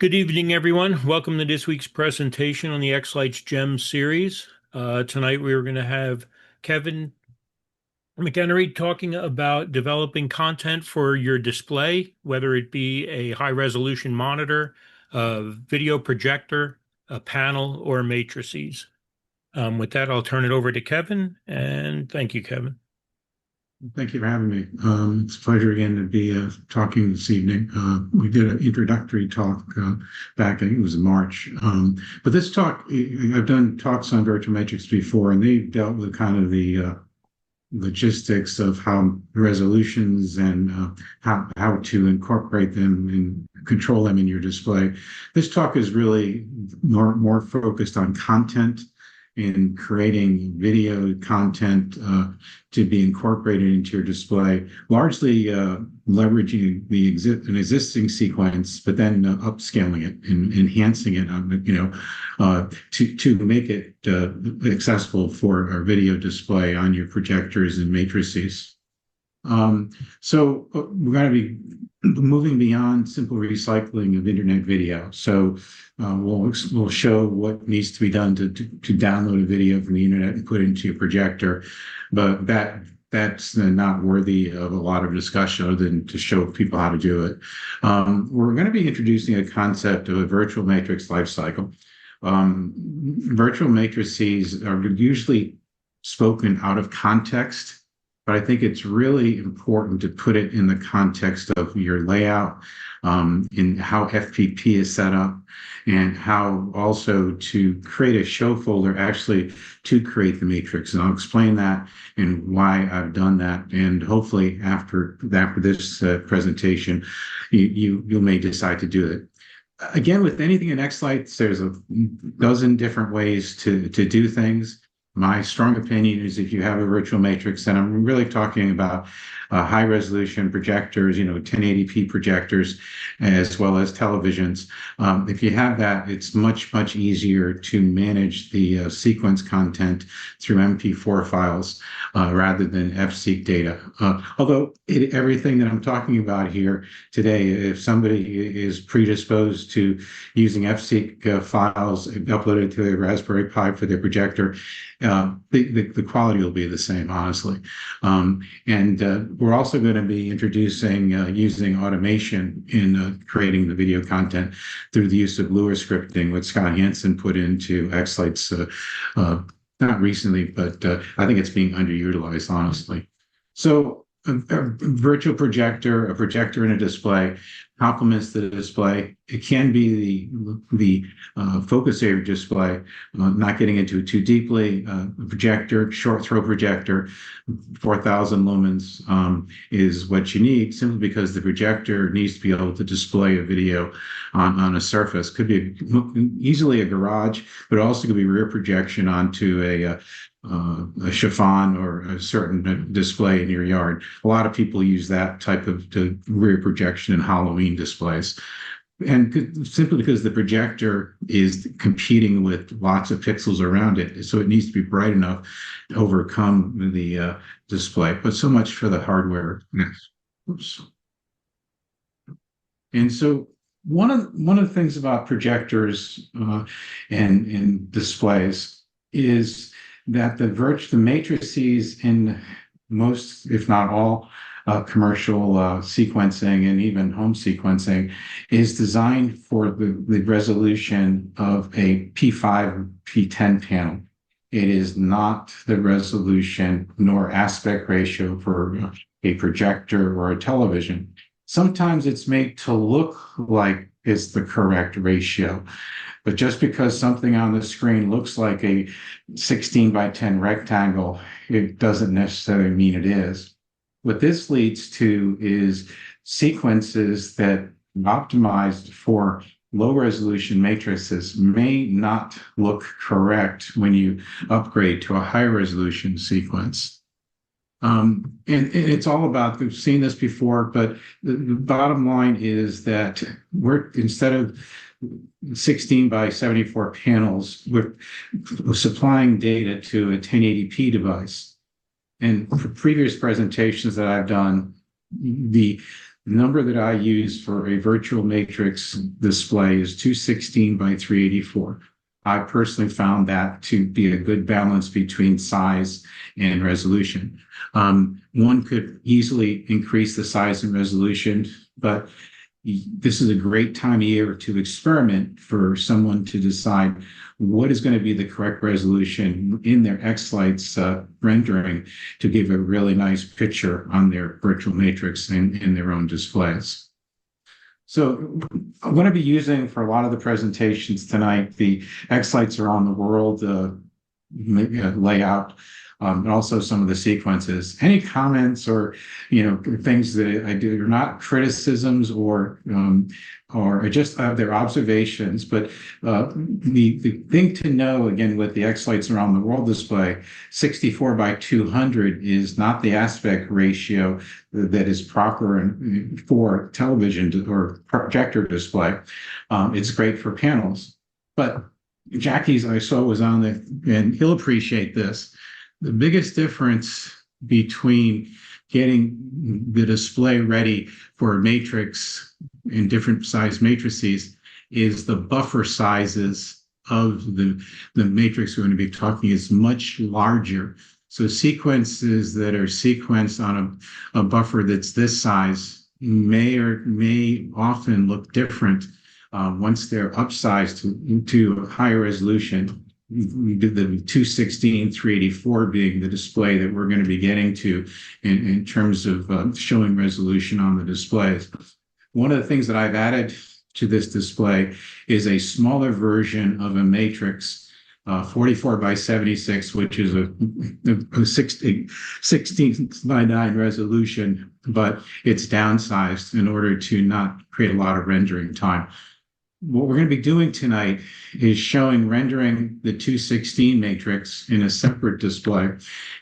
Good evening, everyone. Welcome to this week's presentation on the xLights GEM series. Tonight we are going to have Kevin McHenry talking about developing content for your display, whether it be a high-resolution monitor, a video projector, a panel, or matrices. With that, I'll turn it over to Kevin, and thank you, Kevin. Thank you for having me. It's a pleasure again to be talking this evening. We did an introductory talk back, I think it was in March. But this talk, I've done talks on virtual matrix before, and they dealt with kind of the logistics of how resolutions and how to incorporate them and control them in your display. This talk is really more focused on content in creating video content to be incorporated into your display, largely leveraging an existing sequence, but then upscaling it and enhancing it, to make it accessible for a video display on your projectors and matrices. So we're going to be moving beyond simple recycling of internet video. So we'll show what needs to be done to download a video from the internet and put it into your projector, but that's not worthy of a lot of discussion other than to show people how to do it. We're going to be introducing a concept of a virtual matrix lifecycle. Virtual matrices are usually spoken out of context, but I think it's really important to put it in the context of your layout, in how FPP is set up, and how also to create a show folder actually to create the matrix. And I'll explain that and why I've done that. And hopefully after this presentation, you may decide to do it. Again, with anything in xLights, there's a dozen different ways to do things. My strong opinion is if you have a virtual matrix, and I'm really talking about high resolution projectors, 1080p projectors, as well as televisions. If you have that, it's much, much easier to manage the sequence content through MP4 files rather than FSeq data. Although everything that I'm talking about here today, if somebody is predisposed to using FSeq files uploaded to a Raspberry Pi for their projector, the quality will be the same, honestly. And we're also going to be introducing using automation in creating the video content through the use of Lua scripting, what Scott Hansen put into xLights not recently, but I think it's being underutilized, honestly. So a virtual projector, a projector in a display, complements the display. It can be the focus area display, not getting into it too deeply. Projector, short throw projector, 4,000 lumens is what you need, simply because the projector needs to be able to display a video on a surface. Could be easily a garage, but it also could be rear projection onto a chiffon or a certain display in your yard. A lot of people use that type of rear projection in Halloween displays. And simply because the projector is competing with lots of pixels around it, so it needs to be bright enough to overcome the display. But so much for the hardware. Oops. And so one of the things about projectors and displays is that the matrices in most, if not all, commercial sequencing and even home sequencing is designed for the resolution of a P5, P10 panel. It is not the resolution nor aspect ratio for a projector or a television. Sometimes it's made to look like it's the correct ratio. But just because something on the screen looks like a 16 by 10 rectangle, it doesn't necessarily mean it is. What this leads to is sequences that are optimized for low resolution matrices may not look correct when you upgrade to a high resolution sequence. And it's all about, we've seen this before, but the bottom line is that instead of 16 by 74 panels, we're supplying data to a 1080p device. And for previous presentations that I've done, the The number that I use for a virtual matrix display is 216 by 384. I personally found that to be a good balance between size and resolution. One could easily increase the size and resolution, but this is a great time of year to experiment for someone to decide what is going to be the correct resolution in their xLights rendering to give a really nice picture on their virtual matrix in their own displays. So I'm going to be using for a lot of the presentations tonight, the xLights around the world layout, and also some of the sequences. Any comments or things that I do are not criticisms or just their observations, but the thing to know again with the xLights around the world display, 64 by 200 is not the aspect ratio that is proper for television or projector display. It's great for panels, but Jackie's I saw was on there, and he'll appreciate this. The biggest difference between getting the display ready for a matrix in different size matrices is the buffer sizes of the matrix we're going to be talking is much larger. So sequences that are sequenced on a buffer that's this size may often look different once they're upsized to a higher resolution. We did the 216, 384 being the display that we're going to be getting to in terms of showing resolution on the displays. One of the things that I've added to this display is a smaller version of a matrix, 44 by 76, which is a 16 by 9 resolution, but it's downsized in order to not create a lot of rendering time. What we're going to be doing tonight is showing rendering the 216 matrix in a separate display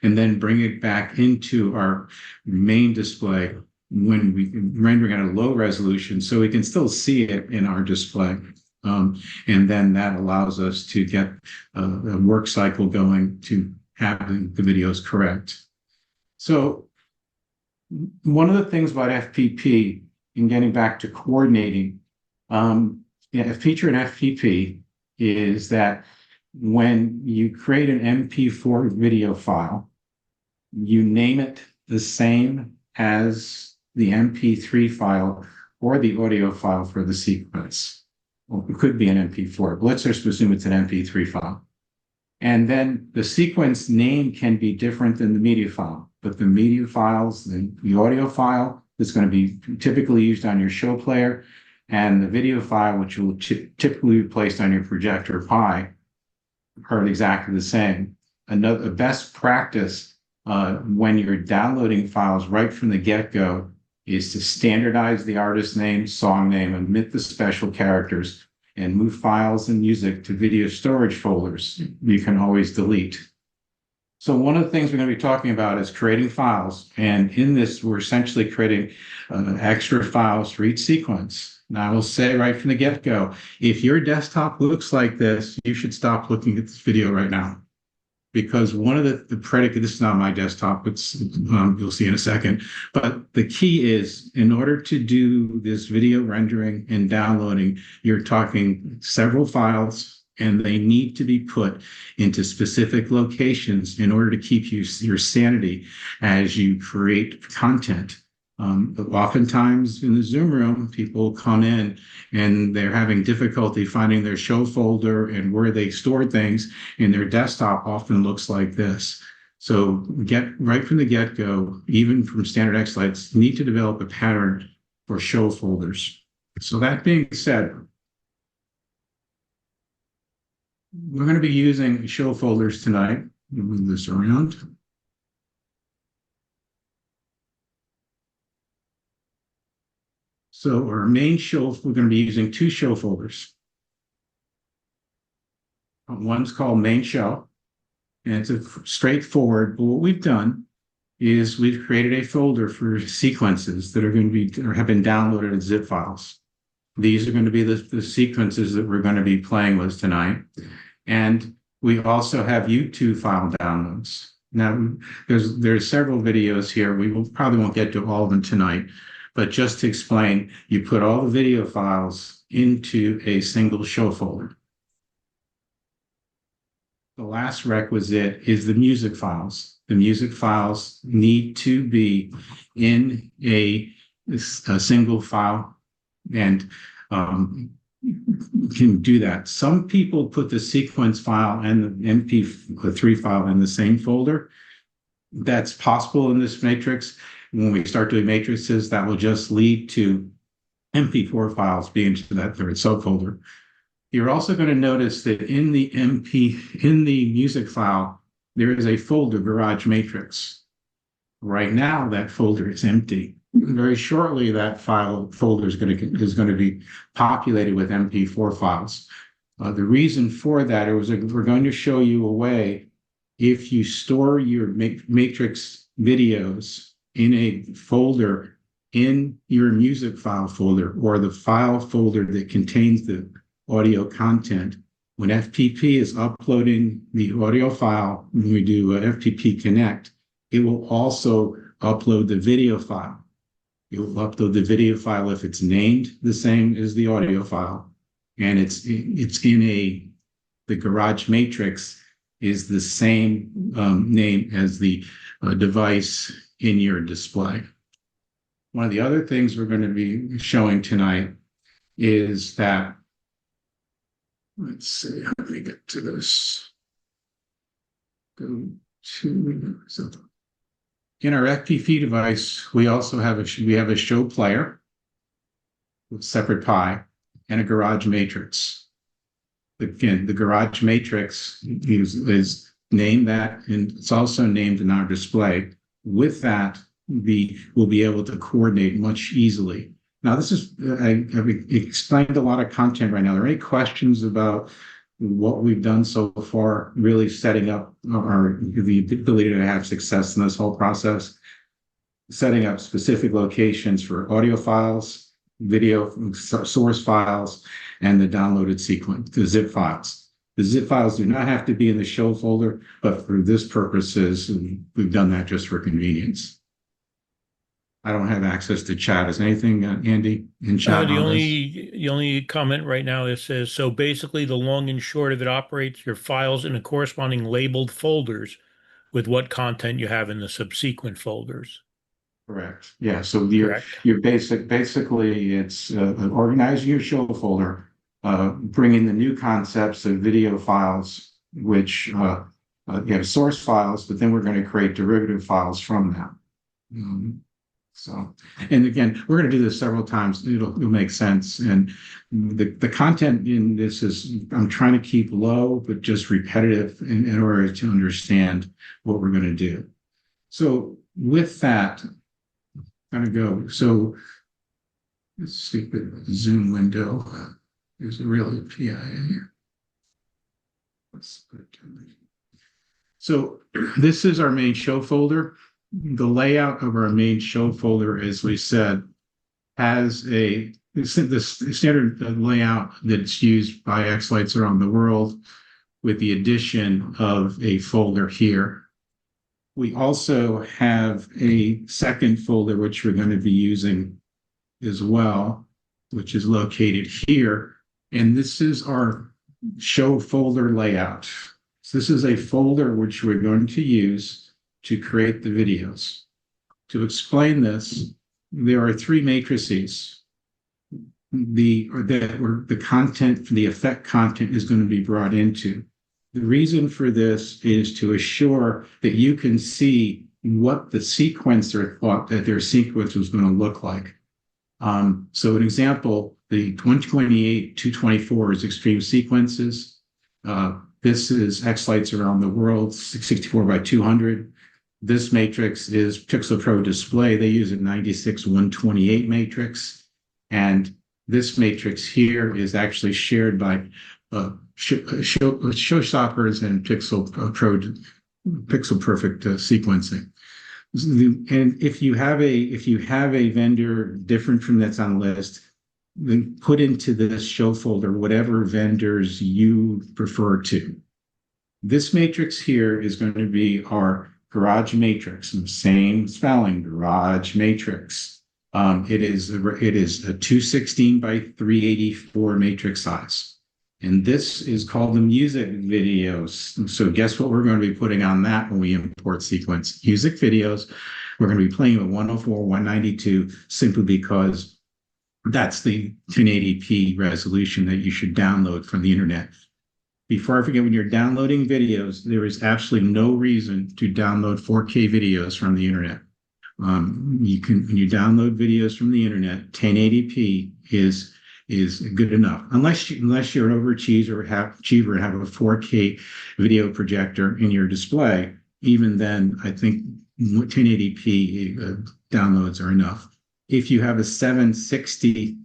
and then bring it back into our main display when we rendering at a low resolution so we can still see it in our display. And then that allows us to get a work cycle going to have the videos correct. So one of the things about FPP and getting back to coordinating, a feature in FPP is that when you create an MP4 video file, you name it the same as the MP3 file or the audio file for the sequence. Well, it could be an MP4, but let's just assume it's an MP3 file. And then the sequence name can be different than the media file, but the media files, the audio file is going to be typically used on your show player, and the video file, which will typically be placed on your projector Pi, are exactly the same. A best practice when you're downloading files right from the get-go is to standardize the artist name, song name, omit the special characters, and move files and music to video storage folders you can always delete. So one of the things we're going to be talking about is creating files. And in this, we're essentially creating extra files for each sequence. Now, I will say right from the get-go, if your desktop looks like this, you should stop looking at this video right now. Because one of the predicate, this is not my desktop, it's you'll see in a second, but the key is in order to do this video rendering and downloading, you're talking several files, and they need to be put into specific locations in order to keep your sanity as you create content. Oftentimes in the Zoom room, people come in and they're having difficulty finding their show folder and where they store things, and their desktop often looks like this. So get right from the get-go, even from standard xLights, need to develop a pattern for show folders. So that being said, we're going to be using show folders tonight. Move this around. So our main show, we're going to be using two show folders. One's called main show, and it's a straightforward, but what we've done is we've created a folder for sequences that are going to be or have been downloaded as zip files. These are going to be the sequences that we're going to be playing with tonight. And we also have YouTube file downloads. Now, there's several videos here. We probably won't get to all of them tonight, But just to explain, you put all the video files into a single show folder. The last requisite is the music files. The music files need to be in a single file, and can do that. Some people put the sequence file and the MP3 file in the same folder. That's possible in this matrix. When we start doing matrices, that will just lead to MP4 files being to that third subfolder. You're also going to notice that in the music file, there is a folder, Garage Matrix. Right now, that folder is empty. Very shortly, that folder is going to be populated with MP4 files. The reason for that is we're going to show you a way, if you store your matrix videos in a folder in your music file folder, or the file folder that contains the audio content, when FPP is uploading the audio file, when we do FPP connect, it will also upload the video file. It will upload the video file if it's named the same as the audio file, and it's in the Garage Matrix is the same name as the device in your display. One of the other things we're going to be showing tonight is that, let's see, how do we get to this? Go to, so in our FPP device, we also have a show player with separate PI and a Garage Matrix. Again, the Garage Matrix is named that, and it's also named in our display. With that, we'll be able to coordinate much easily. Now, this is, I've explained a lot of content right now. Are there any questions about what we've done so far, really setting up the ability to have success in this whole process? Setting up specific locations for audio files, video source files, and the downloaded sequence, the zip files. The zip files do not have to be in the show folder, but for this purposes, we've done that just for convenience. I don't have access to chat. Is anything, Andy, in chat The on this? the only comment right now is says, so basically the long and short of it operates your files in a corresponding labeled folders with what content you have in the subsequent folders. Correct. Yeah. So Correct. basically it's organizing your show folder, bringing the new concepts of video files, which you have source files, but then we're going to create derivative files from them. So, and again, we're going to do this several times. It'll make sense. And the content in this is, I'm trying to keep low, but just repetitive in order to understand what we're going to do. So with that, I'm going to go. So let's see, the Zoom window. There's a real PI in here. So this is our main show folder. The layout of our main show folder, as we said, has the standard layout that's used by xLights around the world, with the addition of a folder here. We also have a second folder, which we're going to be using as well, which is located here. And this is our show folder layout. So this is a folder which we're going to use to create the videos. To explain this, there are three matrices. The content, the effect content is going to be brought into. The reason for this is to assure that you can see what the sequencer thought that their sequence was going to look like. So an example, the 128, 224 is extreme sequences. This is xLights around the world, 64 by 200. This matrix is Pixel Pro Display. They use a 96 128 matrix. And this matrix here is actually shared by showstoppers and Pixel Perfect sequencing. And if you have a vendor different from that's on the list, then put into this show folder whatever vendors you prefer to. This matrix here is going to be our Garage Matrix, same spelling, Garage Matrix. It is a 216 by 384 matrix size. And this is called the music videos. So guess what we're going to be putting on that when we import sequence music videos? We're going to be playing with 104, 192 simply because that's the 1080p resolution that you should download from the internet. Before I forget, when you're downloading videos, there is absolutely no reason to download 4K videos from the internet. When you download videos from the internet, 1080p is good enough, unless you're an overachiever or have a 4K video projector in your display. Even then, I think 1080p downloads are enough. If you have a 760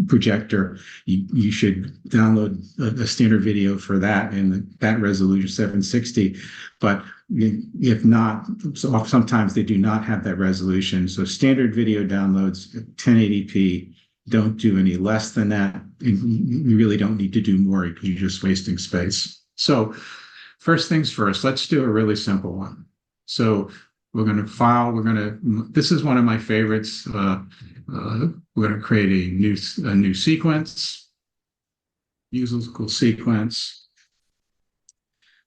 projector, you should download a standard video for that in that resolution, 760. But if not, so sometimes they do not have that resolution. So standard video downloads, 1080p. Don't do any less than that. You really don't need to do more because you're just wasting space. So first things first, let's do a really simple one. So this is one of my favorites. We're going to create a new sequence, musical sequence.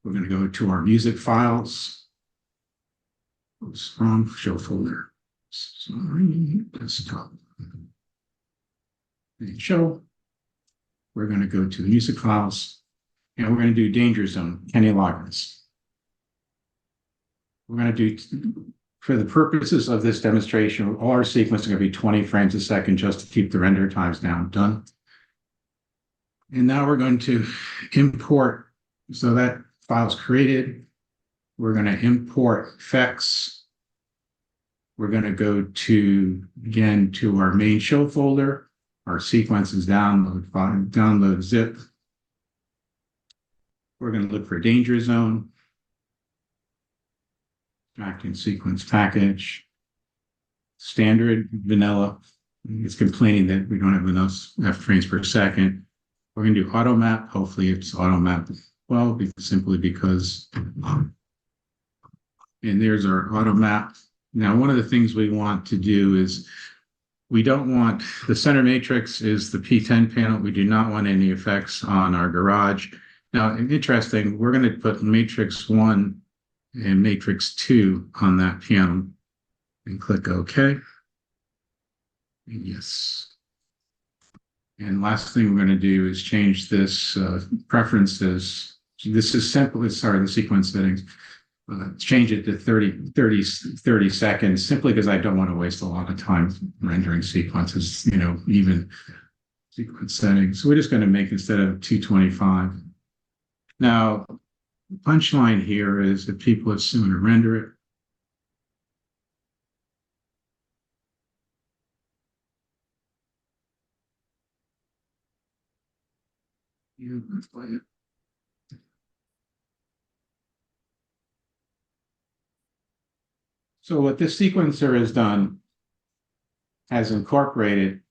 We're going to go to our music files. Wrong show folder. Sorry, desktop. And show. We're going to go to the music files, and we're going to do danger zone, Kenny Loggins. We're going to do, for the purposes of this demonstration, all our sequences are going to be 20 frames a second just to keep the render times down. Done. And now we're going to import. So that file's created. We're going to import effects. We're going to go again to our main show folder. Our sequences download zip. We're going to look for danger zone. Extracting sequence package. Standard vanilla. It's complaining that we don't have enough frames per second. We're going to do auto map. Hopefully it's auto map well, simply because, and there's our auto map. Now, one of the things we want to do is we don't want, the center matrix is the P10 panel. We do not want any effects on our garage. Now, interesting, we're going to put matrix 1 and matrix 2 on that panel and click OK. Yes. And last thing we're going to do is change this preferences. This is simple. Sorry, the sequence settings. Change it to 30 seconds, simply because I don't want to waste a lot of time rendering sequences, even sequence settings. So we're just going to make, instead of 225. Now, the punchline here is that people assume to render it. Let's play it. So what this sequencer has done has incorporated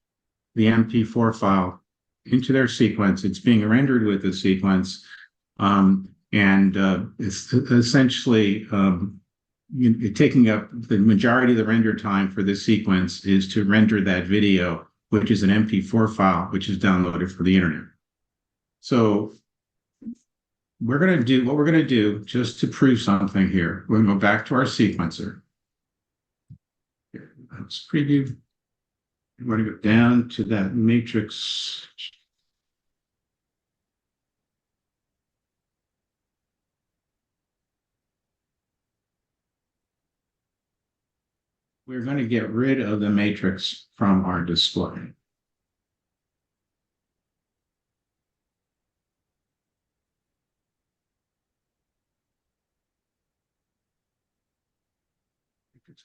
the MP4 file into their sequence. It's being rendered with the sequence, and it's essentially taking up the majority of the render time for this sequence is to render that video, which is an MP4 file, which is downloaded for the internet. So what we're going to do, just to prove something here, we're going to go back to our sequencer. Let's preview. We're going to go down to that matrix. We're going to get rid of the matrix from our display.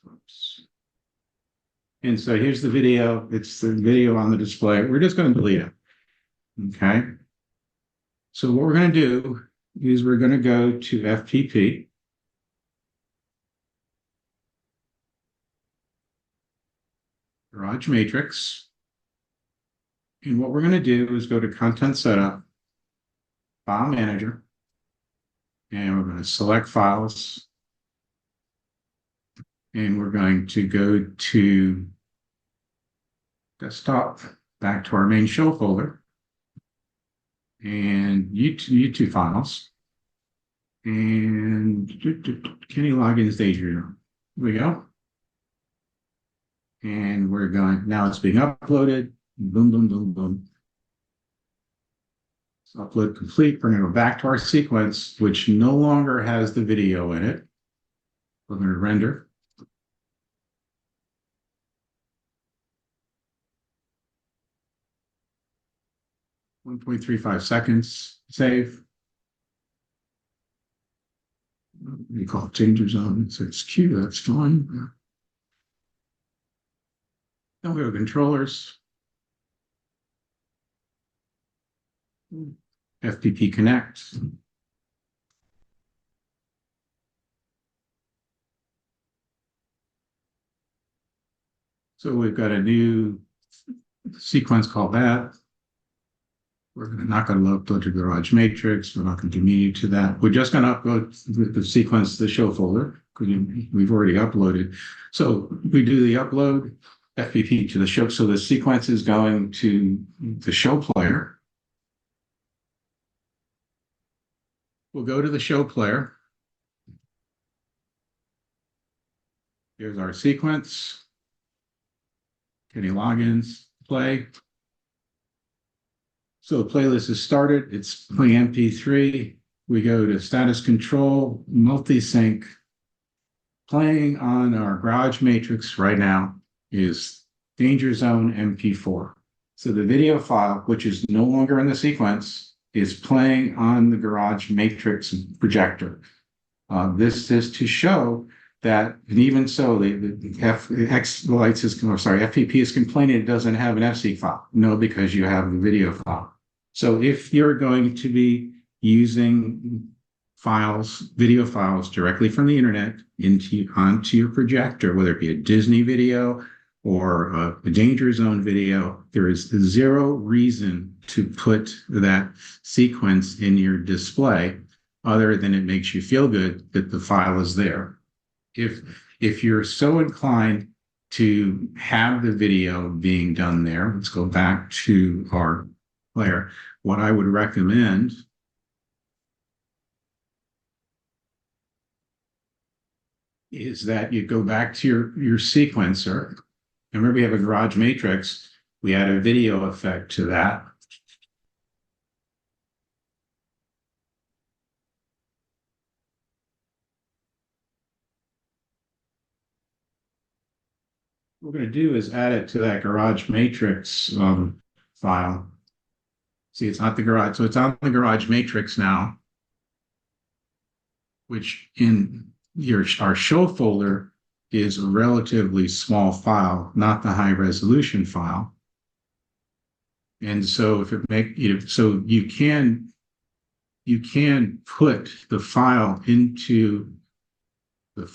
Oops. And so here's the video. It's the video on the display. We're just going to delete it. Okay. So what we're going to do is we're going to go to FPP. Garage Matrix. And what we're going to do is go to Content Setup, File Manager, and we're going to select Files. And we're going to go to desktop, back to our main show folder, and YouTube files, and Kenny logins daydream. Here we go. And we're going, now it's being uploaded. Boom, boom, boom, boom. So upload complete. We're going to go back to our sequence, which no longer has the video in it. We're going to render. One 1.35 seconds. Save. We call it changer zone. So it's Q. That's fine. Then we have controllers. FPP connect. So we've got a new sequence called that. We're not going to upload to Garage Matrix. We're not going to commute to that. We're just going to upload the sequence to the show folder because we've already uploaded. So we do the upload FPP to the show. So the sequence is going to the show player. We'll go to the show player. Here's our sequence. Any logins, play. So the playlist is started. It's playing MP3. We go to status control, multi-sync. Playing on our Garage Matrix right now is Danger Zone MP4. So the video file, which is no longer in the sequence, is playing on the Garage Matrix projector. This is to show that, and even so, the xLights is, or sorry, FPP is complaining it doesn't have an FC file. No, because you have the video file. So if you're going to be using files, video files directly from the internet onto your projector, whether it be a Disney video or a Danger Zone video, there is zero reason to put that sequence in your display other than it makes you feel good that the file is there. If you're so inclined to have the video being done there, let's go back to our player. What I would recommend is that you go back to your sequencer. And remember, we have a Garage Matrix. We add a video effect to that. What we're going to do is add it to that Garage Matrix file. See, it's not the Garage, so it's on the Garage Matrix now, which in our show folder is a relatively small file, not the high resolution file. And so if it so you can put the file into the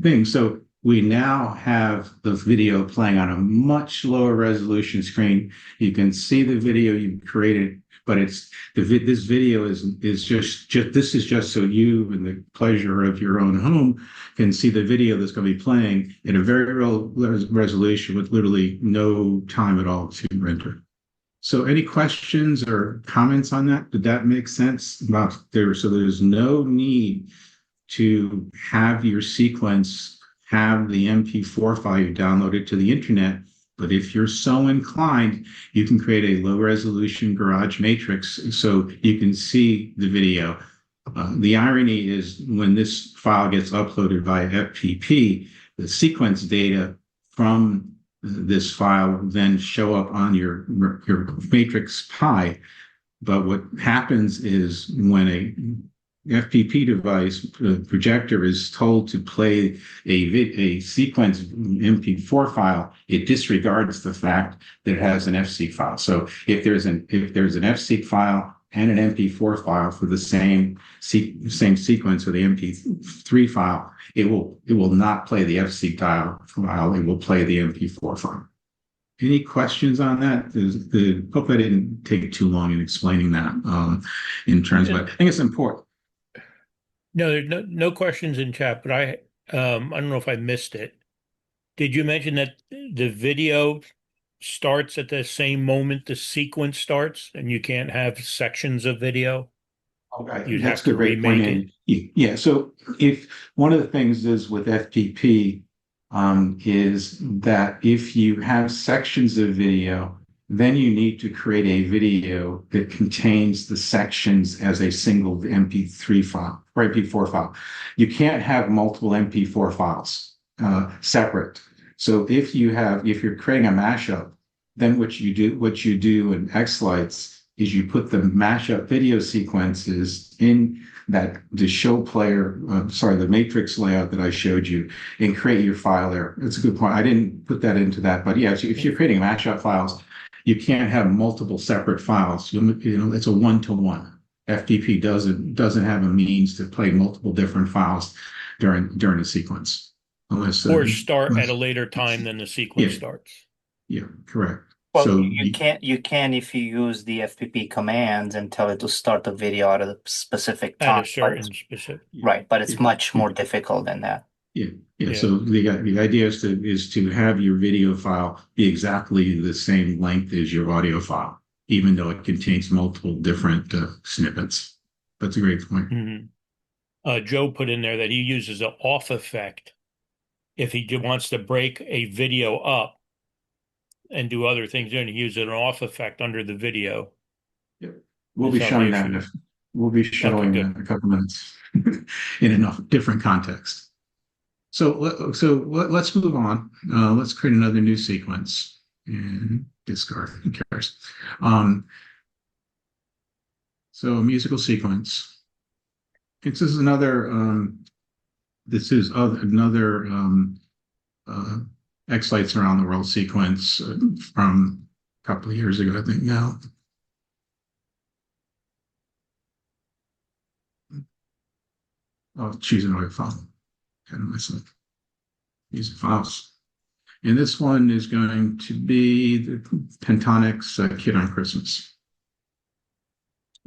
thing. So we now have the video playing on a much lower resolution screen. You can see the video you created, but this video is just so you, in the pleasure of your own home, can see the video that's going to be playing in a very low resolution with literally no time at all to render. So any questions or comments on that? Did that make sense? So there's no need to have your sequence have the MP4 file you downloaded to the internet. But if you're so inclined, you can create a low resolution Garage Matrix so you can see the video. The irony is when this file gets uploaded via FPP, the sequence data from this file then show up on your Matrix Pi. But what happens is when a FPP device projector is told to play a sequence MP4 file, it disregards the fact that it has an FC file. So if there's an FC file and an MP4 file for the same sequence or the MP3 file, it will not play the FC file. It will play the MP4 file. Any questions on that? Hope I didn't take too long in explaining that in terms, but I think it's important. No, there's no questions in chat, but I don't know if I missed it. Did you mention that the video starts at the same moment the sequence starts, and you can't have sections of video. Okay, You'd that's have a to great point. remake it. And yeah, so if one of the things is with FPP, is that if you have sections of video, then you need to create a video that contains the sections as a single MP3 file or MP4 file. You can't have multiple MP4 files separate. So if you're creating a mashup, then what you do in xLights is you put the mashup video sequences in the show player, the matrix layout that I showed you, and create your file there. That's a good point. I didn't put that into that, but yeah, so if you're creating mashup files, you can't have multiple separate files. It's a one-to-one. FTP doesn't have a means to play multiple different files during a sequence, unless Or start at a later time than the sequence yeah, starts yeah, correct. Well, So you can if you use the FPP commands and tell it to start the video at a specific at a time, but certain specific. right, but it's yeah, much more difficult than that. yeah, yeah. Yeah. So the idea is to have your video file be exactly the same length as your audio file, even though it contains multiple different snippets. That's a great point. Mhm. Joe put in there that he uses an off effect if he wants to break a video up and do other things. Then he uses an off effect under the video. Yep. We'll Is be how the showing that issue is. we'll be Okay, showing that good. in a couple minutes in enough different context. Let's move on. Let's create another new sequence and discard. Who cares? So a musical sequence. This is another. Another uh, X Lights Around the World sequence from a couple of years ago, I think now. I'll choose another file. Kind of myself. Use files. And this one is going to be the Pentatonics Kid on Christmas.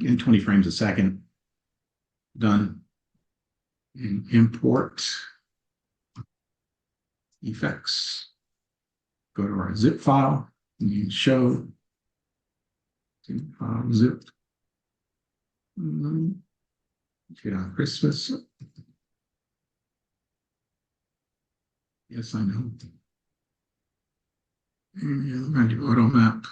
In 20 frames a second. Done. And import effects. Go to our zip file and show zip. Kid on Christmas. Yes, I know. And we're going to do auto map.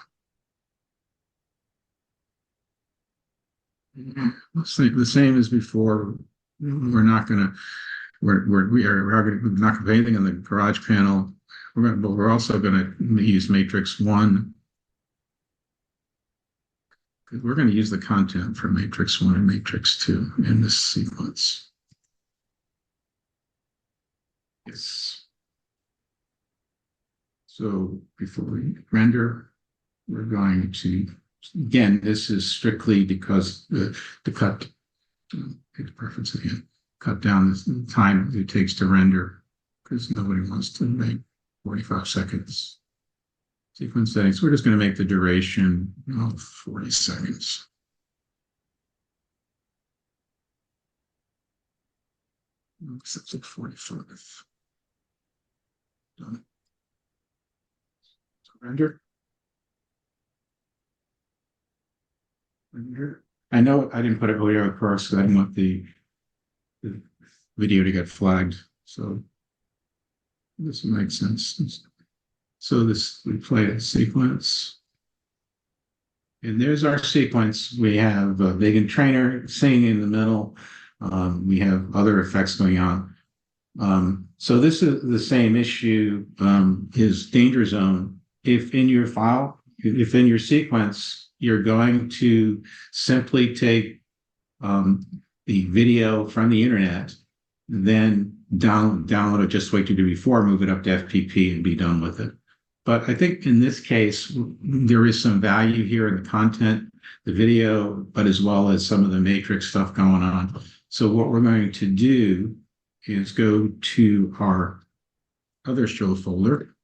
Let's think the same as before. We're not going to. We're not going to put anything in the garage panel. But we're also going to use matrix 1. We're going to use the content for matrix 1 and matrix 2 in this sequence. Yes. So before we render, we're going to, again, this is strictly because the cut, preference again, cut down the time it takes to render because nobody wants to make 45 seconds sequence settings. We're just going to make the duration 40 seconds. Except at 45. Done. So render. I know I didn't put it audio across because I didn't want the video to get flagged. So this makes sense. So we play a sequence. And there's our sequence. We have a Vegan trainer singing in the middle. We have other effects going on. So this is the same issue is danger zone. If in your file, if in your sequence, you're going to simply take the video from the internet, then download it just like you did before, move it up to FPP and be done with it. But I think in this case, there is some value here in the content, the video, but as well as some of the matrix stuff going on. So what we're going to do is go to our other show folder.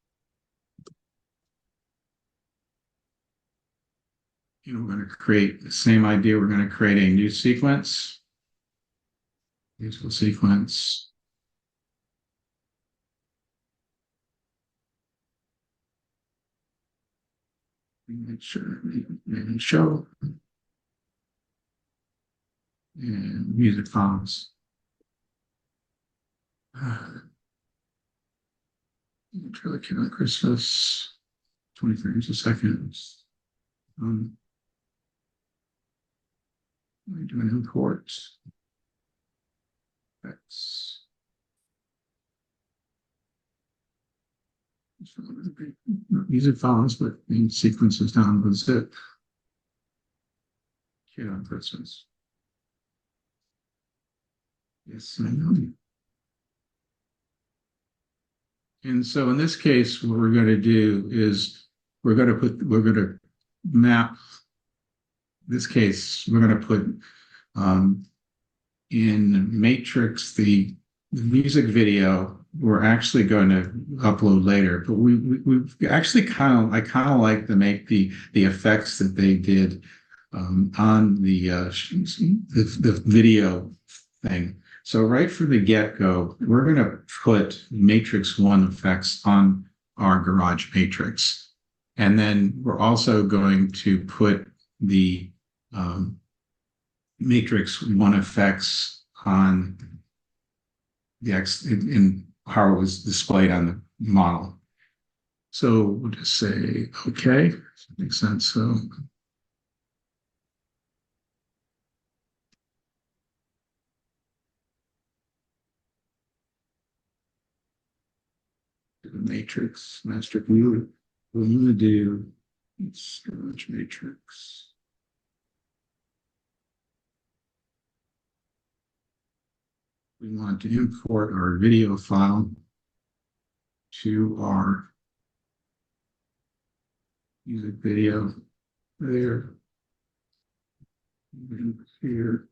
And we're going to create the same idea. We're going to create a new sequence. Musical sequence. Make sure and show and music fonts. Trailer Kill Christmas, 20 frames a second. I do an import. That's music fonts, but in sequences down with zip. Kid on Christmas. Yes, I know. And so in this case, what we're going to do is we're going to map this case, we're going to put in Matrix the music video we're actually going to upload later, but we actually I kind of like to make the effects that they did on the video thing. So right from the get-go, we're going to put Matrix 1 effects on our Garage Matrix. And then we're also going to put the Matrix 1 effects on the in how it was displayed on the model. So we'll just say, okay, makes sense. So Matrix master view. We're going to do Garage Matrix. We want to import our video file to our music video there. And here.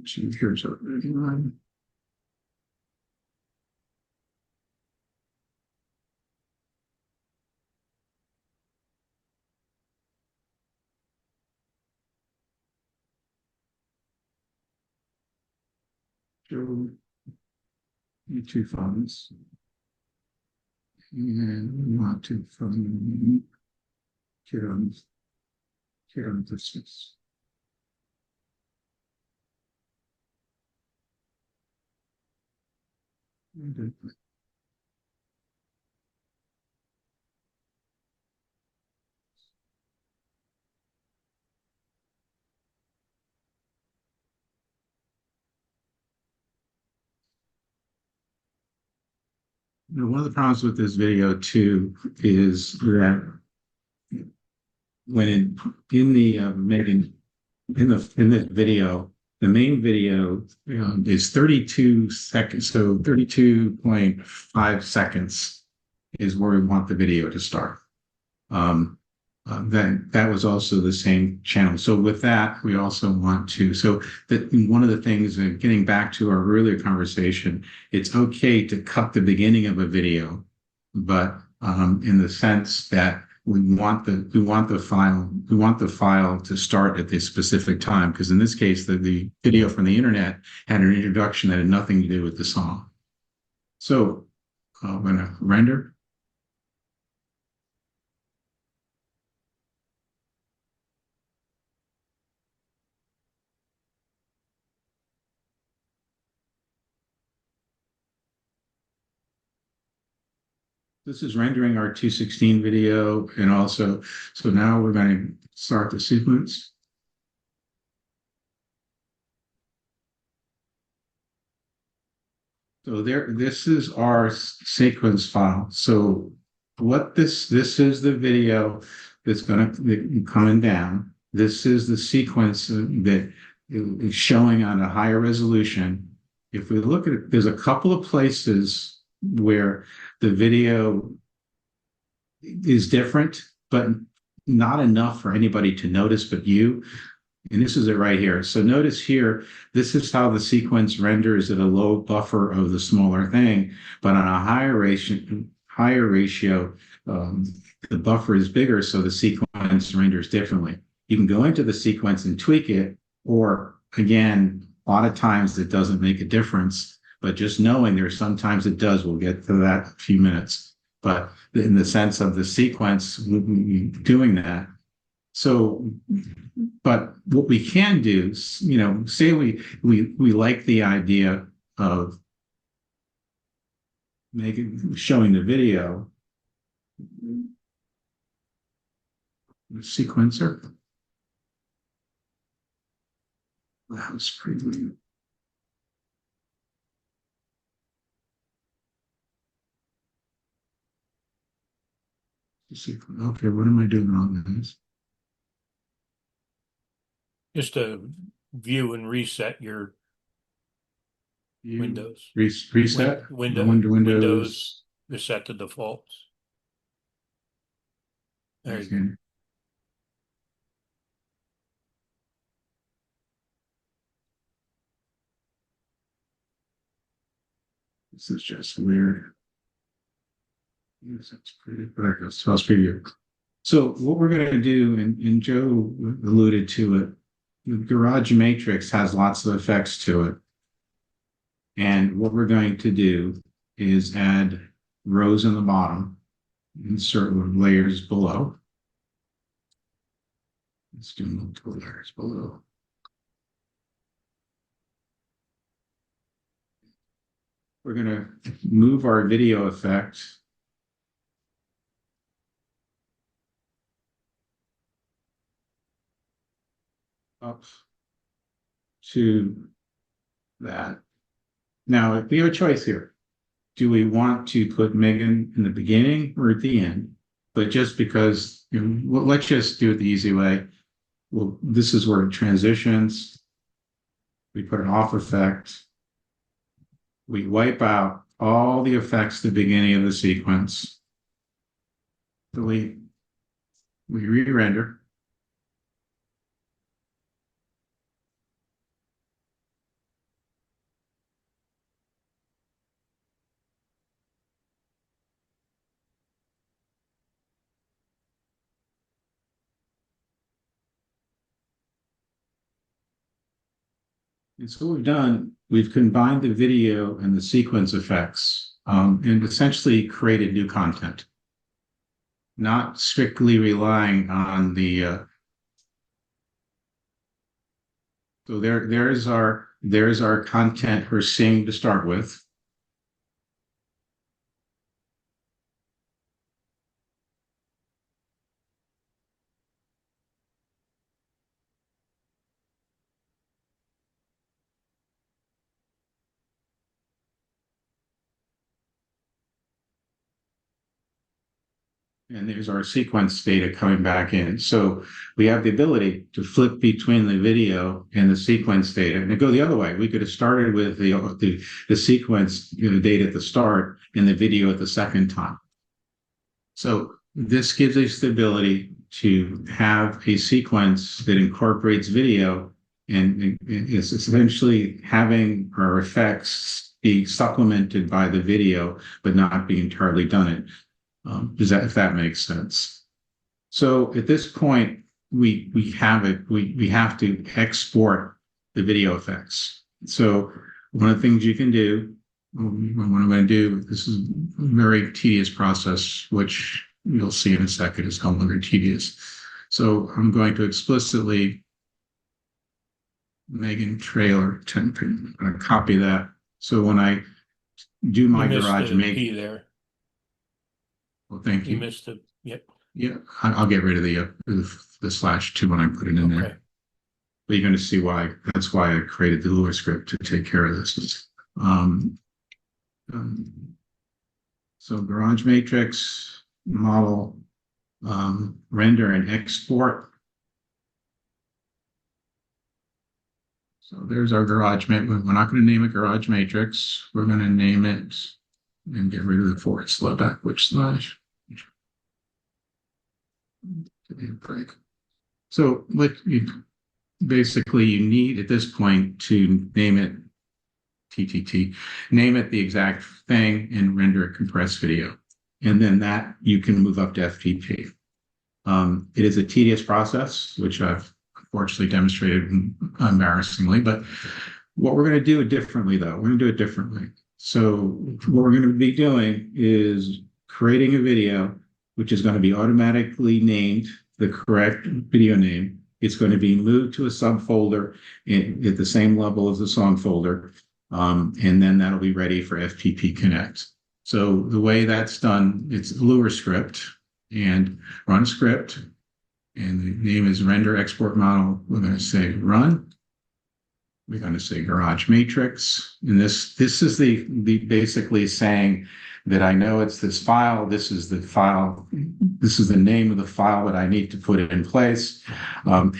Here's our video line. Show YouTube files. And we want to from here on distance. Now, one of the problems with this video too is that when in the making in this video, the main video is 32 seconds, so 32.5 seconds is where we want the video to start. That was also the same channel. So with that, we also want to, so that one of the things, getting back to our earlier conversation, it's okay to cut the beginning of a video, but in the sense that we want the file to start at this specific time, because in this case, the video from the internet had an introduction that had nothing to do with the song. So I'm going to render. This is rendering our 216 video, and also, so now we're going to start the sequence. So this is our sequence file. So what this is the video that's going to be coming down. This is the sequence that is showing on a higher resolution. If we look at it, there's a couple of places where the video is different, but not enough for anybody to notice but you. And this is it right here. So notice here, this is how the sequence renders at a low buffer of the smaller thing, but on a higher ratio, the buffer is bigger, so the sequence renders differently. You can go into the sequence and tweak it, or again, a lot of times it doesn't make a difference, but just knowing there's sometimes it does, we'll get to that in a few minutes. but in the sense of the sequence doing that. So, but what we can do, say we like the idea of showing the video, the sequencer. That was pretty weird. Okay, what am I doing wrong in this? Just to view and reset your Windows. Reset. Windows is set to defaults. There you go. This is just weird. Yes, that's pretty. There it goes. Source preview. So what we're going to do, and Joe alluded to it, the Garage Matrix has lots of effects to it. And what we're going to do is add rows in the bottom, insert layers below. Let's do multiple layers below. We're going to move our video effect up to that. Now, we have a choice here. Do we want to put Megan in the beginning or at the end? But just because, well, let's just do it the easy way. Well, this is where it transitions. We put an off effect. We wipe out all the effects at the beginning of the sequence. Delete. We re-render. And so what we've done, we've combined the video and the sequence effects and essentially created new content, not strictly relying on the. So there's our content we're seeing to start with. And there's our sequence data coming back in. So we have the ability to flip between the video and the sequence data. And to go the other way, we could have started with the sequence data at the start and the video at the second time. So this gives us the ability to have a sequence that incorporates video and is essentially having our effects be supplemented by the video, but not be entirely done it. If that makes sense. So at this point, we have it. We have to export the video effects. So one of the things you can do, what I'm going to do, this is a very tedious process, which you'll see in a second is no longer tedious. So I'm going to explicitly Megan trailer 10. I'm going to copy that. So when I do my garage make there. Well, thank you. You missed it. Yep. Yeah, I'll get rid of the /2 when I put it in there. But you're going to see why. That's why I created the Lua script to take care of this. So Garage Matrix, model, render and export. So there's our Garage Matrix. We're not going to name it Garage Matrix. We're going to name it and get rid of the /. Which slash? Break. So basically you need at this point to name it TTT, name it the exact thing and render a compressed video. And then that you can move up to FTP. It is a tedious process, which I've unfortunately demonstrated embarrassingly, but what we're going to do it differently though. We're going to do it differently. So what we're going to be doing is creating a video, which is going to be automatically named the correct video name. It's going to be moved to a subfolder at the same level as the song folder. And then that'll be ready for FPP Connect. So the way that's done, it's Lua script and run script. And the name is render export model. We're going to say run. We're going to say garage matrix. And this is the basically saying that I know it's this file. This is the file. This is the name of the file that I need to put it in place.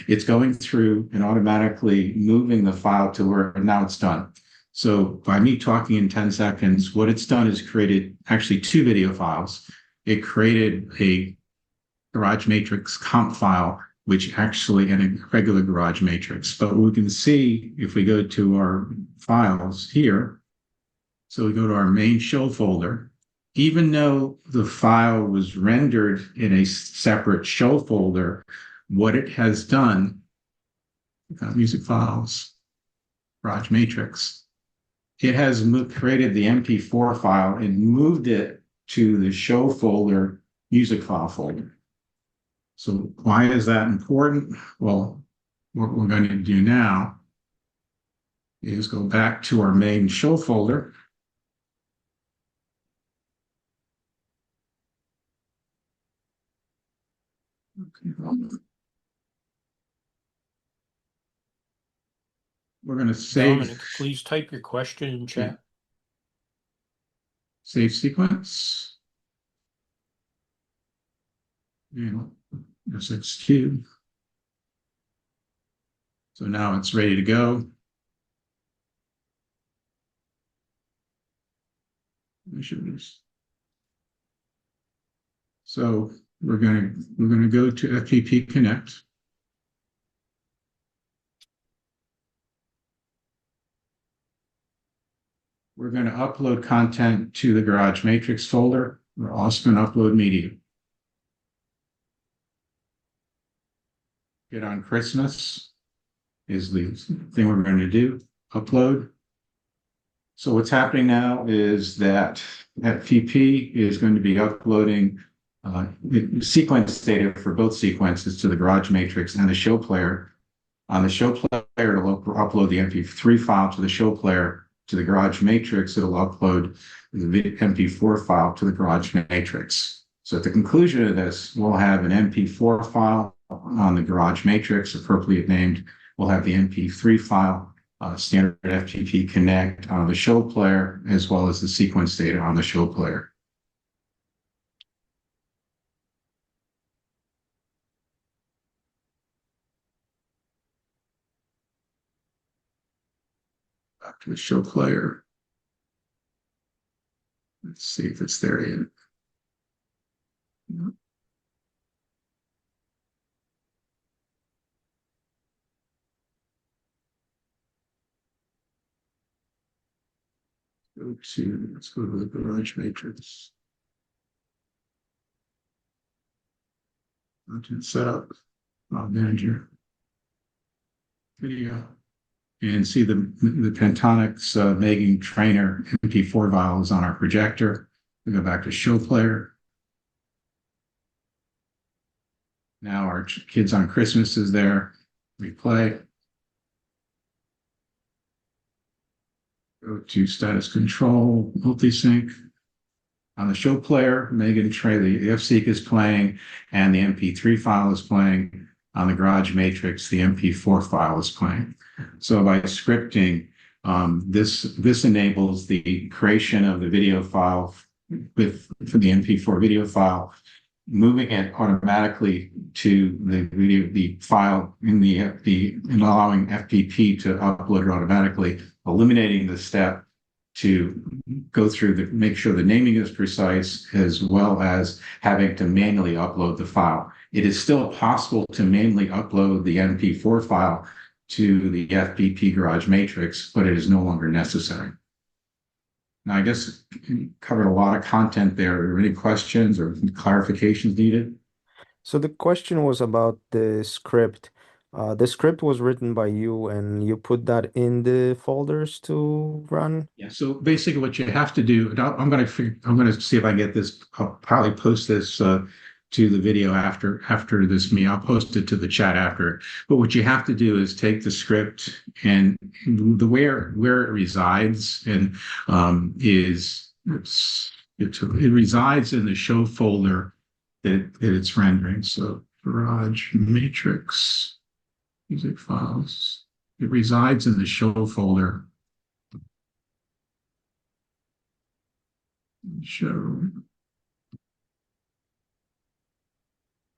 It's going through and automatically moving the file to where now it's done. So by me talking in 10 seconds, what it's done is created actually two video files. It created a garage matrix comp file, which actually in a regular garage matrix. But we can see if we go to our files here, so we go to our main show folder, even though the file was rendered in a separate show folder, what it has done, music files, garage matrix, it has created the MP4 file and moved it to the show folder, music file folder. So why is that important? Well, what we're going to do now is go back to our main show folder. We're going to save. Dominic, please type your question in chat. Save sequence. And SXQ. So now it's ready to go. So we're going to go to FPP Connect. We're going to upload content to the Garage Matrix folder. We're also going to upload media. Get on Christmas is the thing we're going to do. Upload. So what's happening now is that FPP is going to be uploading sequence data for both sequences to the Garage Matrix and the show player. On the show player, it'll upload the MP3 file to the show player. To the Garage Matrix, it'll upload the MP4 file to the Garage Matrix. So at the conclusion of this, we'll have an MP4 file on the Garage Matrix, appropriately named. We'll have the MP3 file, standard FPP Connect on the show player, as well as the sequence data on the show player. Back to the show player. Let's see if it's there yet. No. Let's go to the Garage Matrix. Content setup, manager, video, and see the Pentatonix Megan Trainer MP4 file is on our projector. We go back to show player. Now our Kids on Christmas is there. Replay. Go to status control, multi-sync. On the show player, Megan Trey, the FSync is playing, and the MP3 file is playing. On the Garage Matrix, the MP4 file is playing. So by scripting, this enables the creation of the video file for the MP4 video file, moving it automatically to the file and allowing FPP to upload it automatically, eliminating the step to go through make sure the naming is precise, as well as having to manually upload the file. It is still possible to manually upload the MP4 file to the FPP Garage Matrix, but it is no longer necessary. Now, I guess you covered a lot of content there. Are there any questions or clarifications needed? So the question was about the script. The script was written by you and you put that in the folders to run? Yeah. So basically, what you have to do, and I'm going to see if I can get this. I'll probably post this to the video after this meeting. I'll post it to the chat after. But what you have to do is take the script and the where it resides and it resides in the show folder that it's rendering. So Garage Matrix music files. It resides in the show folder. Show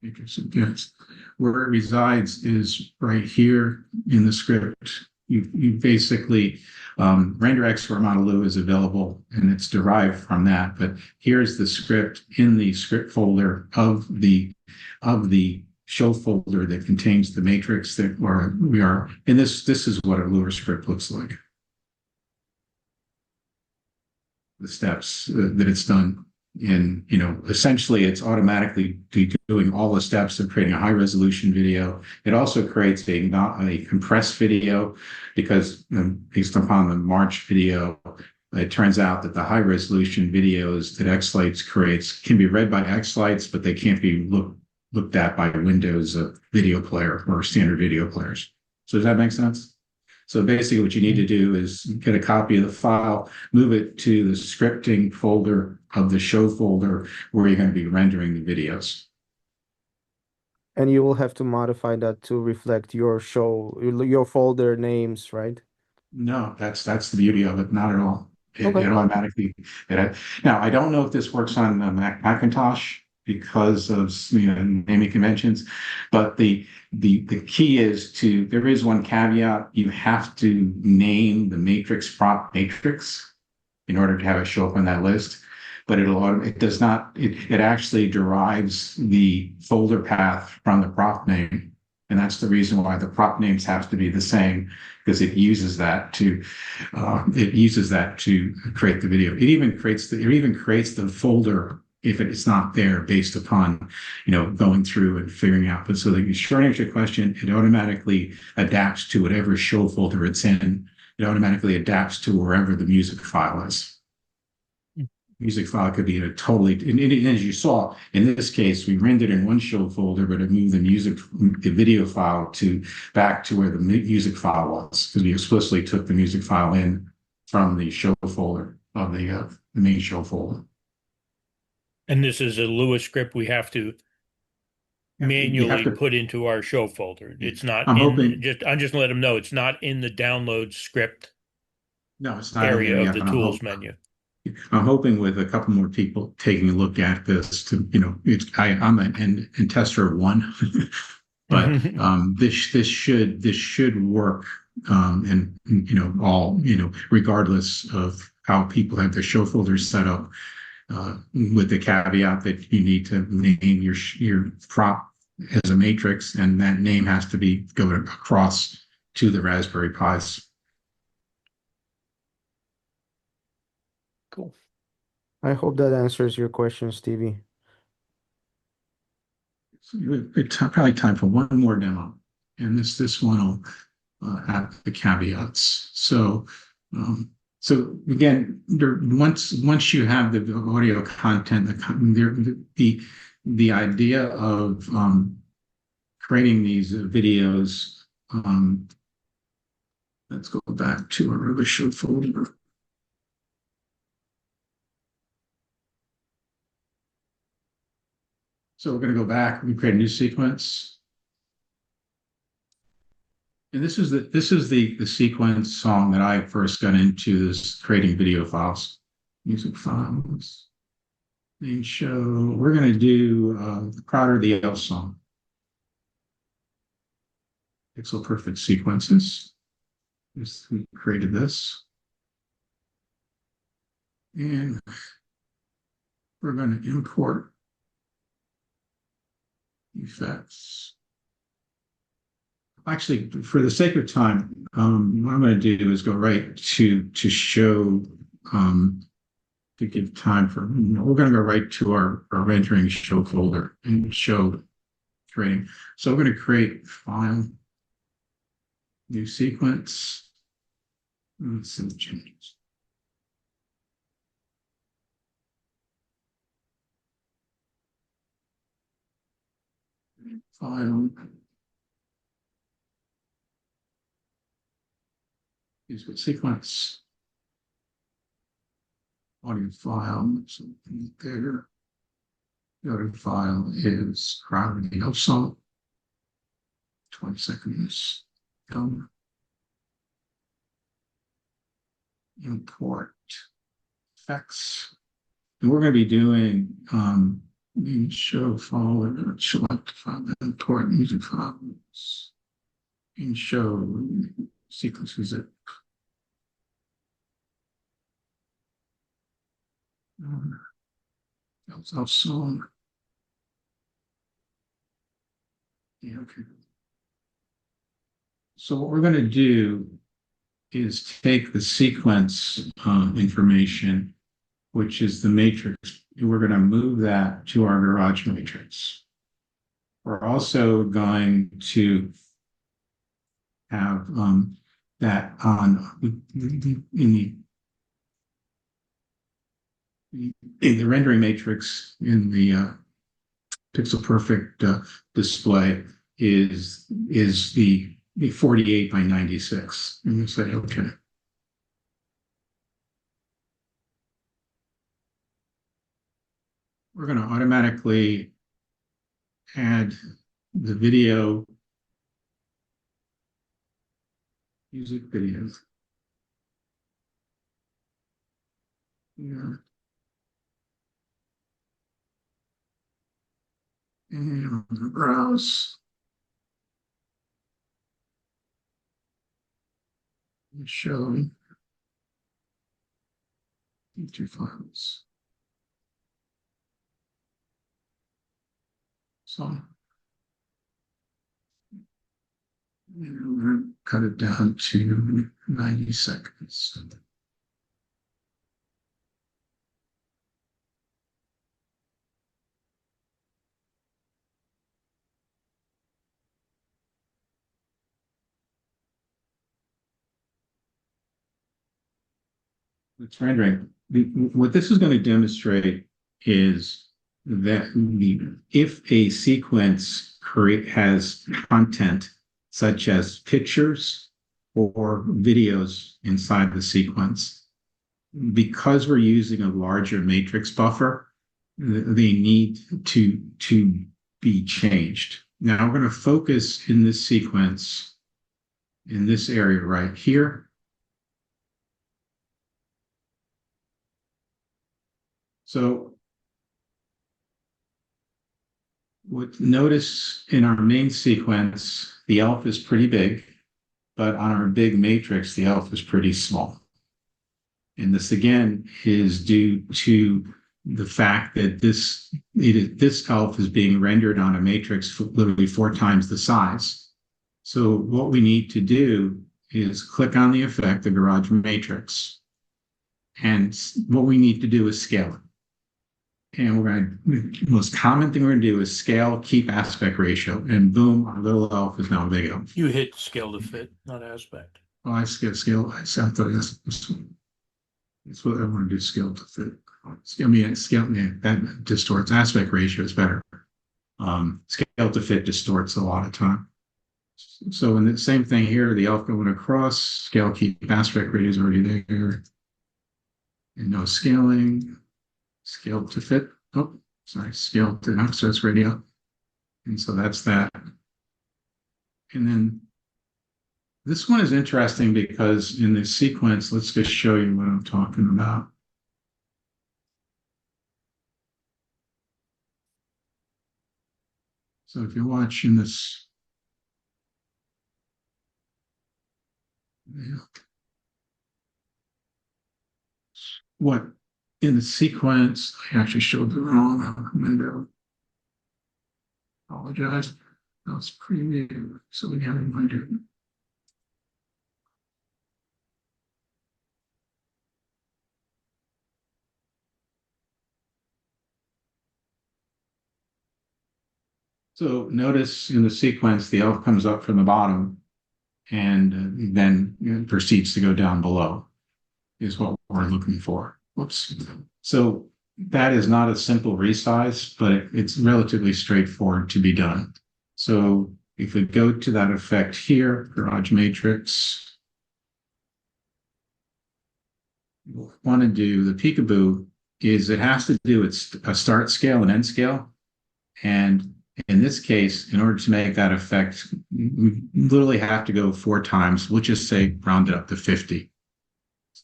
matrix against where it resides is right here in the script. You basically render export model Lua is available and it's derived from that. But here's the script in the script folder of the show folder that contains the matrix that we are. And this is what a Lua script looks like. The steps that it's done in, essentially it's automatically doing all the steps of creating a high resolution video. It also creates a compressed video because based upon the March video, it turns out that the high resolution videos that xLights creates can be read by xLights, but they can't be looked at by Windows video player or standard video players. So does that make sense? So basically what you need to do is get a copy of the file, move it to the scripting folder of the show folder where you're going to be rendering the videos. And you will have to modify that to reflect your folder names, right? No, that's the beauty of it. Not at all. It Okay. automatically. Now, I don't know if this works on Macintosh because of naming conventions, but the key is there is one caveat. You have to name the matrix prop matrix in order to have it show up on that list. But it does not. It actually derives the folder path from the prop name, and that's the reason why the prop names have to be the same, because it uses that to create the video. It even creates the folder if it's not there based upon going through and figuring out. But so the short answer to your question, it automatically adapts to whatever show folder it's in. It automatically adapts to wherever the music file is. Music file could be and as you saw, in this case, we rendered in one show folder, but it moved the video file back to where the music file was, because we explicitly took the music file in from the show folder of the main show folder. And this is a Lua script we have to manually put into our show folder. It's not I'm just let them know it's not in the download script it's not area of the tools menu. I'm hoping with a couple more people taking a look at this I'm an tester of one, but this should work and all regardless of how people have their show folders set up, with the caveat that you need to name your prop as a matrix, and that name has to be going across to the Raspberry Pis. Cool. I hope that answers your question, Stevie. It's probably time for one more demo, and this one will have the caveats. So again, once you have the audio content, the idea of creating these videos. Let's go back to our other show folder. So we're going to go back and create a new sequence. And this is the sequence song that I first got into, this creating video files, music files, main show. We're going to do the Crowder the Elf song. Pixel perfect sequences. We created this. And we're going to import effects. Actually, for the sake of time, what I'm going to do is go right to show, to give time for, we're going to go right to our rendering show folder and show creating. So we're going to create file. New sequence. Let's see the changes. File. Use the sequence. Audio file. Something there. The other file is gravity of song. 20 seconds. Done. Import effects. And we're going to be doing show file, select file, import music files, and show sequences that of song. Yeah, okay. So what we're going to do is take the sequence information, which is the matrix. We're going to move that to our garage matrix. We're also going to have that on in the rendering matrix in the pixel perfect display is the 48 by 96. And you say, okay. We're going to automatically add the video, music videos. Yeah. And browse. And show feature files. So we're going to cut it down to 90 seconds. It's rendering. What this is going to demonstrate is that if a sequence has content such as pictures or videos inside the sequence, because we're using a larger matrix buffer, they need to be changed. Now we're going to focus in this sequence in this area right here. So notice in our main sequence, the elf is pretty big, but on our big matrix, the elf is pretty small. And this again is due to the fact that this elf is being rendered on a matrix literally 4 times the size. So what we need to do is click on the effect, the garage matrix. And what we need to do is scale it. And the most common thing we're going to do is scale, keep aspect ratio, and boom, our little elf is now a big elf. You hit scale to fit, not aspect. Oh, I scale. I thought that's what I want to do, scale to fit. Scale, yeah, that distorts. Aspect ratio is better. Scale to fit distorts a lot of time. So in the same thing here, the elf going across, scale, keep aspect ratio is already there. And no scaling. Scale to fit. Oh, sorry, scale to no, so it's already up. And so that's that. And then this one is interesting because in this sequence, let's just show you what I'm talking about. So if you're watching this, what in the sequence, I actually showed the wrong window. Apologize. That was preview. So we have a reminder. So notice in the sequence, the elf comes up from the bottom and then proceeds to go down below is what we're looking for. Whoops. So that is not a simple resize, but it's relatively straightforward to be done. So if we go to that effect here, garage matrix, what we want to do the peekaboo is it has to do its a start scale and end scale. And in this case, in order to make that effect, we literally have to go 4 times. We'll just say round it up to 50.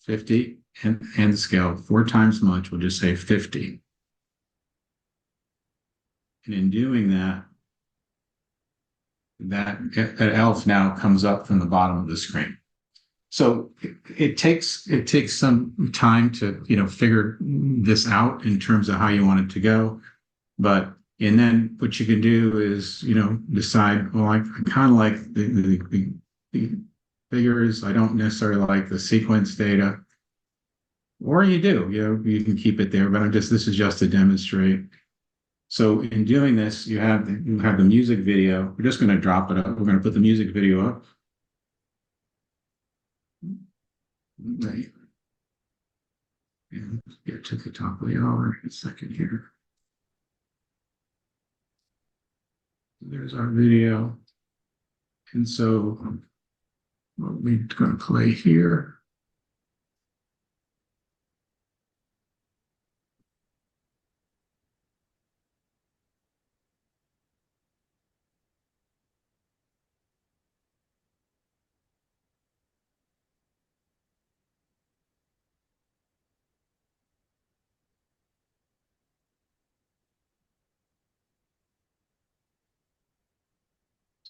50 and the scale 4 times much, we'll just say 50. And in doing that, that elf now comes up from the bottom of the screen. So it takes some time to figure this out in terms of how you want it to go. But and then what you can do is decide, well, I kind of like the figures. I don't necessarily like the sequence data. Or you do, you can keep it there, but this is just to demonstrate. So in doing this, you have the music video. We're just going to drop it up. We're going to put the music video up. Right. And get to the top of the hour in a second here. There's our video. And so what we're going to play here.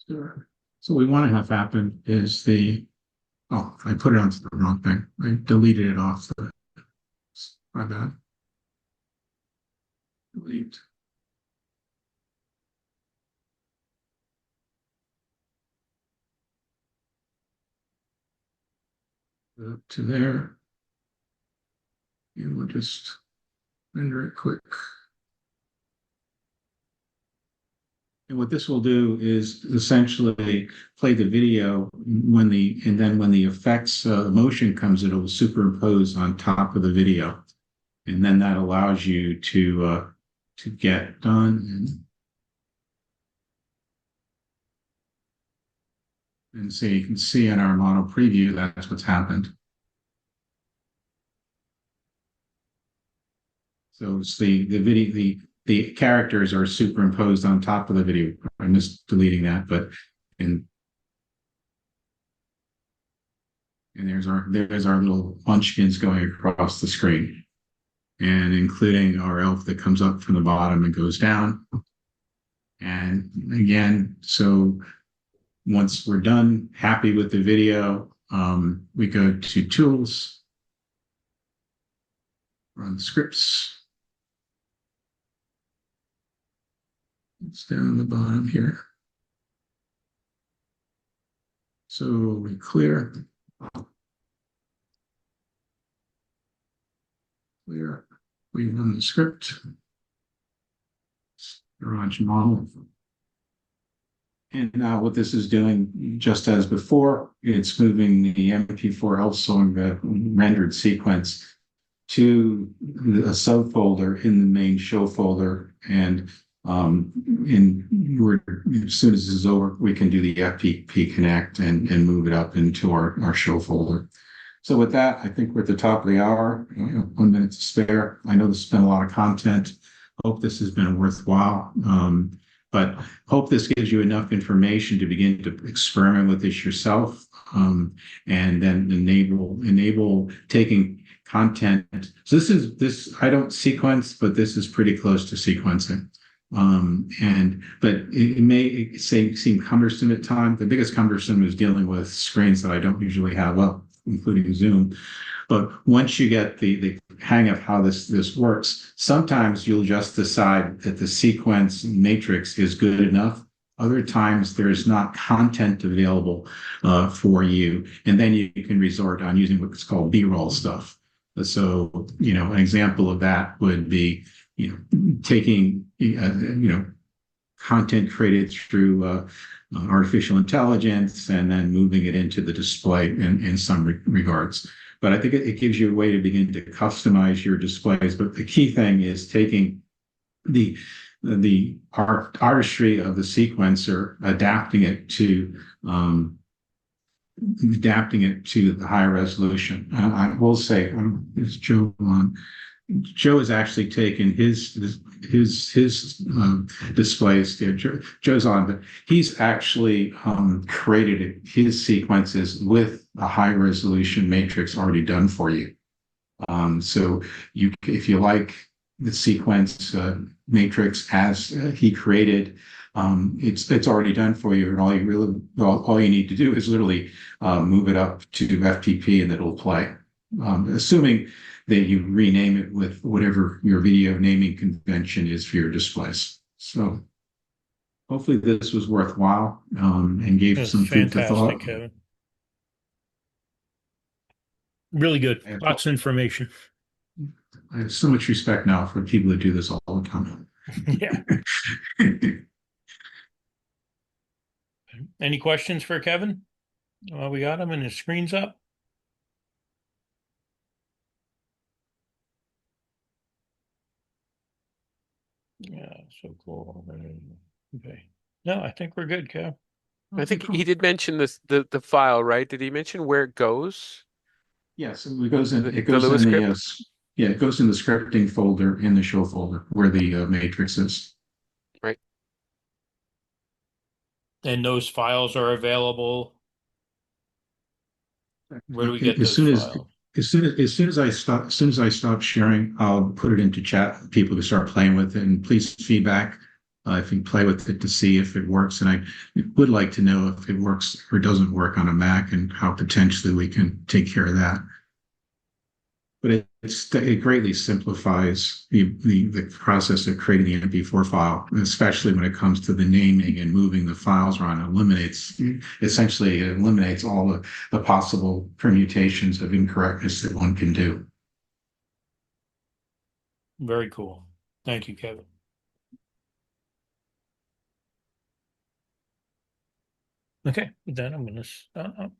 Sure. So what we want to have happen is I put it onto the wrong thing. I deleted it off my bad. Delete. Up to there. And we'll just render it quick. And what this will do is essentially play the video when the effects motion comes, it will superimpose on top of the video, and then that allows you to get done. And so you can see in our model preview that's what's happened. So it's the video the characters are superimposed on top of the video. I'm just deleting that, but and there's our little munchkins going across the screen, and including our elf that comes up from the bottom and goes down. And again, so once we're done, happy with the video, we go to Tools, run scripts. It's down the bottom here. So we clear. We run the script. Garage model. And now what this is doing, just as before, it's moving the MP4 elf song, the rendered sequence, to a subfolder in the main show folder. And as soon as this is over, we can do the FPP connect and move it up into our show folder. So with that, I think we're at the top of the hour. 1 minute to spare. I know this has been a lot of content. Hope this has been worthwhile. But hope this gives you enough information to begin to experiment with this yourself, and then enable taking content. So this I don't sequence, but this is pretty close to sequencing. But it may seem cumbersome at times. The biggest cumbersome is dealing with screens that I don't usually have up, including Zoom. But once you get the hang of how this works, sometimes you'll just decide that the sequence matrix is good enough. Other times there's not content available for you, and then you can resort on using what's called B-roll stuff. So an example of that would be taking content created through artificial intelligence and then moving it into the display in some regards. But I think it gives you a way to begin to customize your displays. But the key thing is taking the artistry of the sequencer, adapting it to the higher resolution. I will say, is Joe on? Joe has actually taken his displays. Yeah, Joe's on, but he's actually created his sequences with a high resolution matrix already done for you. So if you like the sequence matrix as he created, it's already done for you, and all you need to do is literally move it up to FTP, and it'll play. Assuming that you rename it with whatever your video naming convention is for your displays. So hopefully this was worthwhile and gave That's some food for fantastic, thought. Kevin. Really good. I have, Lots of information. I have so much respect now for people that do this all the time. Yeah. Any questions for Kevin? Well, we got him and his screen's up. Yeah, so cool. Okay. No, I think we're good, Kev. I think he did mention the file, right? Did he mention where it goes? Yes, it goes in. It The goes Lewis in the script? yeah. It goes in the scripting folder in the show folder where the matrix is. Right. And those files are available. Where do we get As those soon as files? as soon as I stop sharing, I'll put it into chat. People can start playing with it, and please feedback if you play with it to see if it works. And I would like to know if it works or doesn't work on a Mac, and how potentially we can take care of that. But it greatly simplifies the process of creating the MP4 file, especially when it comes to the naming and moving the files around. Essentially it eliminates all the possible permutations of incorrectness that one can do. Very cool. Thank you, Kevin. Okay, with that, I'm going to stop.